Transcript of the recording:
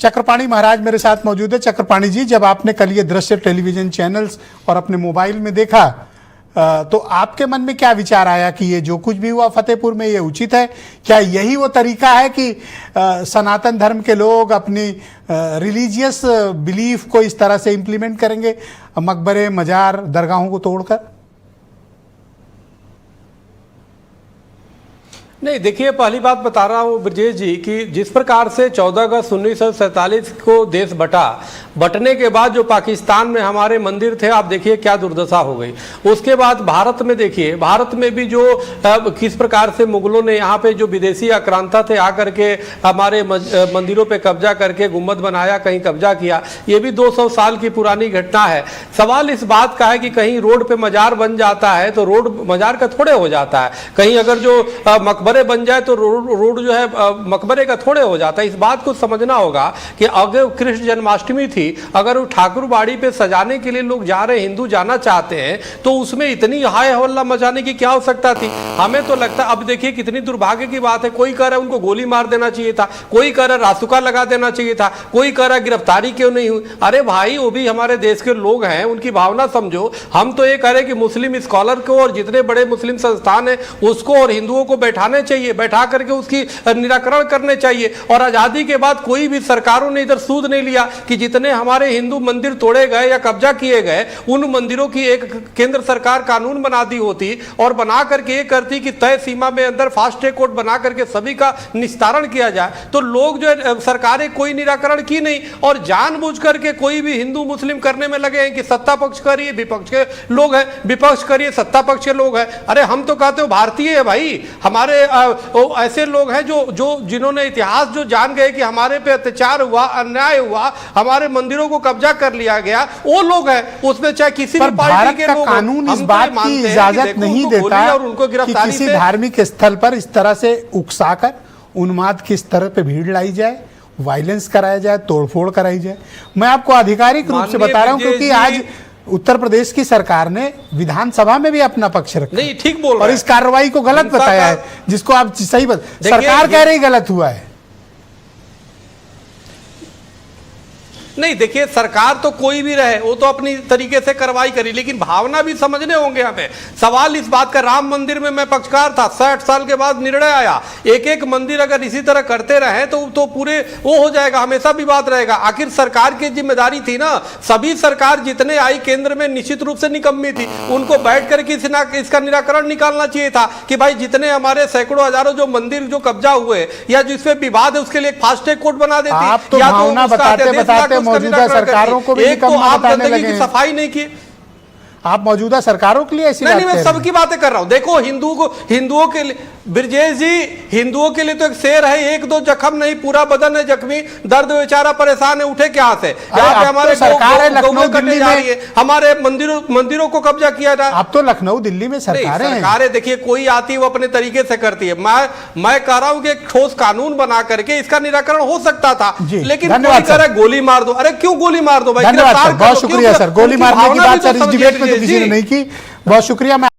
चक्रपाणी महाराज मेरे साथ मौजूद है। चक्रपाणी जी, जब आपने कल ये दृश्य टेलीविजन चैनल्स और अपने मोबाइल में देखा तो आपके मन में क्या विचार आया कि ये जो कुछ भी हुआ फतेहपुर में ये उचित है? क्या यही वो तरीका है कि सनातन धर्म के लोग अपनी रिलीजियस बिलीफ को इस तरह से इम्प्लीमेंट करेंगे, मकबरे मजार दरगाहों को तोड़कर? नहीं, देखिए, पहली बात बता रहा हूँ ब्रजेश जी कि जिस प्रकार से 14 अगस्त 1947 को देश बटने के बाद जो पाकिस्तान में हमारे मंदिर थे, आप देखिए क्या दुर्दशा हो गई। उसके बाद भारत में देखिए, भारत में भी जो किस प्रकार से मुगलों ने यहाँ पे जो विदेशी आक्रांता थे आकर के हमारे मंदिरों पे कब्जा करके गुम्बद बनाया, कहीं कब्जा किया। ये भी 200 साल की पुरानी घटना है। सवाल इस बात का है कि कहीं रोड पे मजार बन जाता है तो रोड मजार का थोड़े हो जाता है, कहीं अगर जो मकबरे बन जाए तो रोड जो है मकबरे का थोड़े हो जाता है। इस बात को समझना होगा कि अगर कृष्ण जन्माष्टमी थी, अगर वो ठाकुरबाड़ी पे सजाने के लिए लोग जा रहे हैं, हिंदू जाना चाहते हैं, तो उसमें इतनी हाय हल्ला मचाने की क्या आवश्यकता थी? हमें तो लगता, अब देखिए कितनी दुर्भाग्य की बात है। कोई कह रहा है उनको गोली मार देना चाहिए था, कोई कह रहा है रासुका लगा देना चाहिए था, कोई कह रहा है गिरफ्तारी क्यों नहीं हुई। अरे भाई, वो भी हमारे देश के लोग हैं, उनकी भावना समझो। हम तो ये कह रहे हैं कि मुस्लिम स्कॉलर को और जितने बड़े मुस्लिम संस्थान है उसको और हिंदुओं को बैठाने चाहिए, बैठा करके उसकी निराकरण करने चाहिए। और आजादी के बाद कोई भी सरकारों ने इधर सूद नहीं लिया कि जितने हमारे हिंदू मंदिर तोड़े गए या कब्जा किए गए, उन मंदिरों की एक केंद्र सरकार कानून बना दी होती और बना करके ये करती कि तय सीमा में अंदर फास्ट ट्रैक कोर्ट बना करके सभी का निस्तारण किया जाए। तो लोग जो है, सरकारें कोई निराकरण की नहीं और जानबूझ करके कोई भी हिंदू मुस्लिम करने में लगे हैं कि सत्ता पक्ष करिए, विपक्ष के लोग हैं, विपक्ष करिए, सत्ता पक्ष के लोग हैं। अरे हम तो कहते हो भारतीय है भाई, हमारे ऐसे लोग हैं जो जिन्होंने इतिहास जो जान गए कि हमारे पे अत्याचार हुआ, अन्याय हुआ, हमारे मंदिरों को कब्जा कर लिया गया, वो लोग हैं। उसमें चाहे किसी भी पार्टी के लोग, कानून इस बात की इजाजत नहीं देता और उनको गिरफ्तारी किसी धार्मिक स्थल पर इस तरह से उकसाकर उन्माद की स्तर पे भीड़ लाई जाए, वायलेंस कराया जाए, तोड़फोड़ कराई जाए। मैं आपको आधिकारिक रूप से बता रहा हूं क्योंकि आज उत्तर प्रदेश की सरकार ने विधानसभा में भी अपना पक्ष रखा। नहीं, ठीक बोल रहे हैं और इस कार्रवाई को गलत बताया है, जिसको आप सही सरकार कह रही गलत हुआ है। नहीं, देखिए, सरकार तो कोई भी रहे, वो तो अपनी तरीके से कार्रवाई करी, लेकिन भावना भी समझने होंगे हमें। सवाल इस बात का, राम मंदिर में मैं पक्षकार था, 60 साल के बाद निर्णय आया। एक एक मंदिर अगर इसी तरह करते रहे तो पूरे वो हो जाएगा, हमेशा विवाद रहेगा। आखिर सरकार की जिम्मेदारी थी ना, सभी सरकार जितने आई केंद्र में निश्चित रूप से निकम्मी थी, उनको बैठ करके इसका निराकरण निकालना चाहिए था कि भाई जितने हमारे सैकड़ों हजारों जो मंदिर जो कब्जा हुए या जिसपे विवाद है उसके लिए फास्ट ट्रैक कोर्ट बना देती। आप तो भावना बताते मौजूदा सरकारों को भी एक तो आप गंदगी की सफाई नहीं की, आप मौजूदा सरकारों के लिए ऐसी नहीं, मैं सबकी बातें कर रहा हूं। देखो, हिंदुओं के लिए ब्रजेश जी, हिंदुओं के लिए तो एक शेर है, एक दो जख्म नहीं पूरा बदन है जख्मी, दर्द बेचारा परेशान है, उठे क्या से। यहाँ पे हमारे गौ करने जा रही है, हमारे मंदिरों को कब्जा किया जा रहा है। अब तो लखनऊ दिल्ली में सरकारें देखिए, कोई आती है वो अपने तरीके से करती है। मैं कह रहा हूं कि एक ठोस कानून बना करके इसका निराकरण हो सकता था, लेकिन कोई कह रहा है गोली मार दो। अरे क्यों गोली मार दो भाई? बहुत शुक्रिया सर, गोली मारने की बात सर इस डिबेट में तो किसी ने नहीं की। बहुत शुक्रिया।